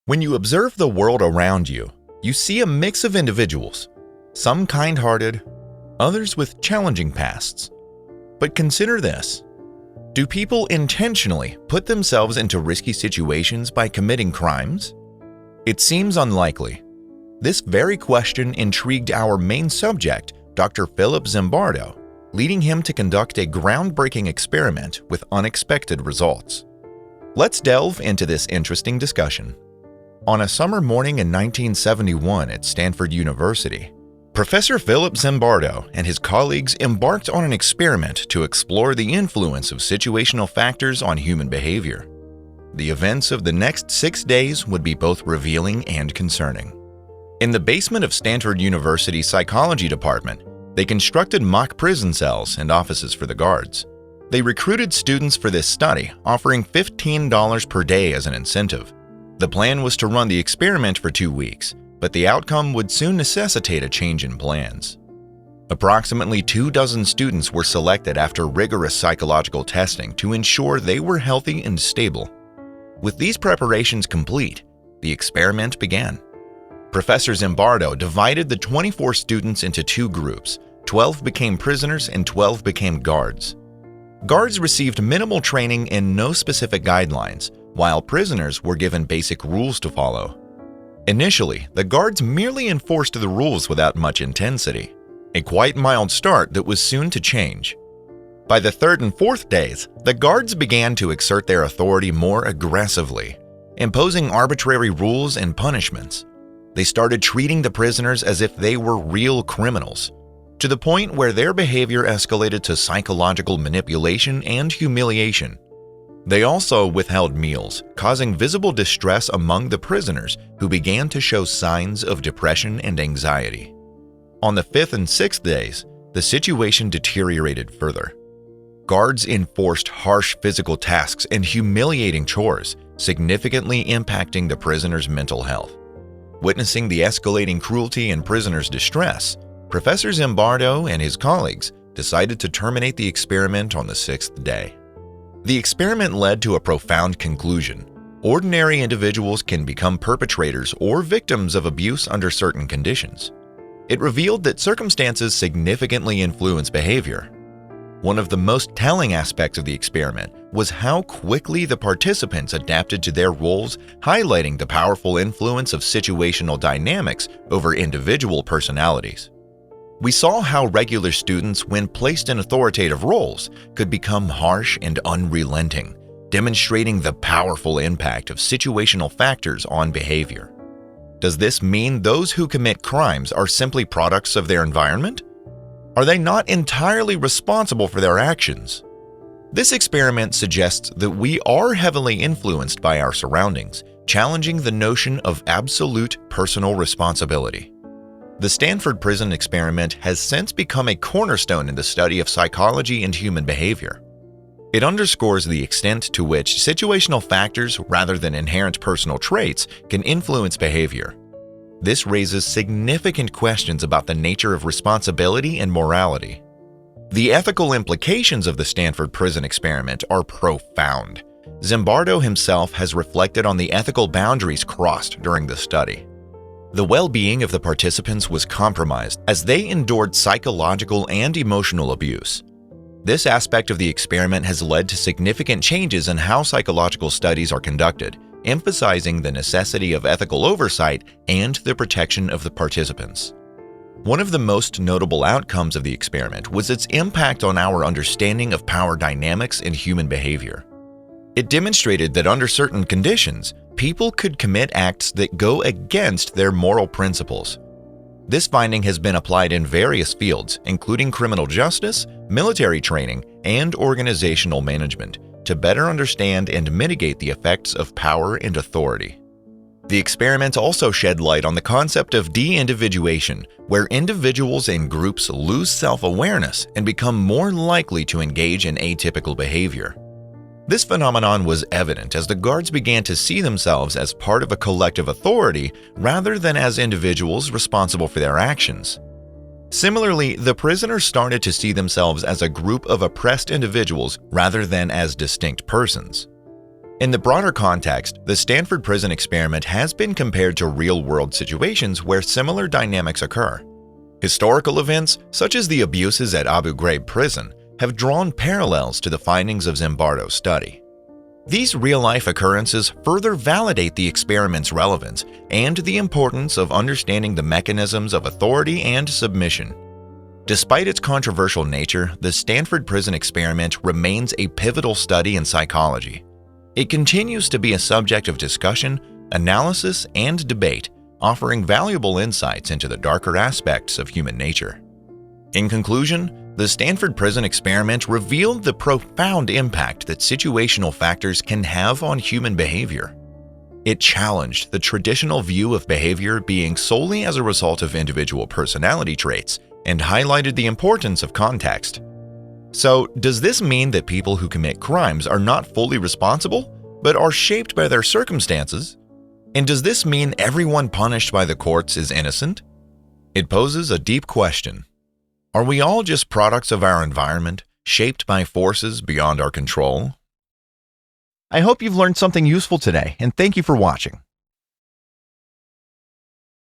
When you observe the world around you, you see a mix of individuals, some kind-hearted, others with challenging pasts. But consider this. Do people intentionally put themselves into risky situations by committing crimes? It seems unlikely. This very question intrigued our main subject, Dr. Philip Zimbardo, leading him to conduct a groundbreaking experiment with unexpected results. Let's delve into this interesting discussion. On a summer morning in 1971 at Stanford University, Professor Philip Zimbardo and his colleagues embarked on an experiment to explore the influence of situational factors on human behavior. The events of the next 6 days would be both revealing and concerning. In the basement of Stanford University's psychology department, they constructed mock prison cells and offices for the guards. They recruited students for this study, offering $15 per day as an incentive. The plan was to run the experiment for 2 weeks, but the outcome would soon necessitate a change in plans. Approximately 24 students were selected after rigorous psychological testing to ensure they were healthy and stable. With these preparations complete, the experiment began. Professor Zimbardo divided the 24 students into 2 groups. 12 became prisoners and 12 became guards. Guards received minimal training and no specific guidelines, while prisoners were given basic rules to follow. Initially, the guards merely enforced the rules without much intensity, a quite mild start that was soon to change. By the 3rd and 4th days, the guards began to exert their authority more aggressively, imposing arbitrary rules and punishments. They started treating the prisoners as if they were real criminals, to the point where their behavior escalated to psychological manipulation and humiliation. They also withheld meals, causing visible distress among the prisoners who began to show signs of depression and anxiety. On the 5th and 6th days, the situation deteriorated further. Guards enforced harsh physical tasks and humiliating chores, significantly impacting the prisoners' mental health. Witnessing the escalating cruelty and prisoners' distress, Professor Zimbardo and his colleagues decided to terminate the experiment on the 6th day. The experiment led to a profound conclusion. Ordinary individuals can become perpetrators or victims of abuse under certain conditions. It revealed that circumstances significantly influence behavior. One of the most telling aspects of the experiment was how quickly the participants adapted to their roles, highlighting the powerful influence of situational dynamics over individual personalities. We saw how regular students, when placed in authoritative roles, could become harsh and unrelenting, demonstrating the powerful impact of situational factors on behavior. Does this mean those who commit crimes are simply products of their environment? Are they not entirely responsible for their actions? This experiment suggests that we are heavily influenced by our surroundings, challenging the notion of absolute personal responsibility. The Stanford Prison Experiment has since become a cornerstone in the study of psychology and human behavior. It underscores the extent to which situational factors, rather than inherent personal traits, can influence behavior. This raises significant questions about the nature of responsibility and morality. The ethical implications of the Stanford Prison Experiment are profound. Zimbardo himself has reflected on the ethical boundaries crossed during the study. The well-being of the participants was compromised as they endured psychological and emotional abuse. This aspect of the experiment has led to significant changes in how psychological studies are conducted, emphasizing the necessity of ethical oversight and the protection of the participants. One of the most notable outcomes of the experiment was its impact on our understanding of power dynamics in human behavior. It demonstrated that under certain conditions, people could commit acts that go against their moral principles. This finding has been applied in various fields, including criminal justice, military training, and organizational management, to better understand and mitigate the effects of power and authority. The experiment also shed light on the concept of de-individuation, where individuals and groups lose self-awareness and become more likely to engage in atypical behavior. This phenomenon was evident as the guards began to see themselves as part of a collective authority rather than as individuals responsible for their actions. Similarly, the prisoners started to see themselves as a group of oppressed individuals rather than as distinct persons. In the broader context, the Stanford Prison Experiment has been compared to real-world situations where similar dynamics occur. Historical events, such as the abuses at Abu Ghraib prison, have drawn parallels to the findings of Zimbardo's study. These real-life occurrences further validate the experiment's relevance and the importance of understanding the mechanisms of authority and submission. Despite its controversial nature, the Stanford Prison Experiment remains a pivotal study in psychology. It continues to be a subject of discussion, analysis, and debate, offering valuable insights into the darker aspects of human nature. In conclusion, the Stanford Prison Experiment revealed the profound impact that situational factors can have on human behavior. It challenged the traditional view of behavior being solely as a result of individual personality traits and highlighted the importance of context. So, does this mean that people who commit crimes are not fully responsible, but are shaped by their circumstances? And does this mean everyone punished by the courts is innocent? It poses a deep question. Are we all just products of our environment, shaped by forces beyond our control? I hope you've learned something useful today, and thank you for watching.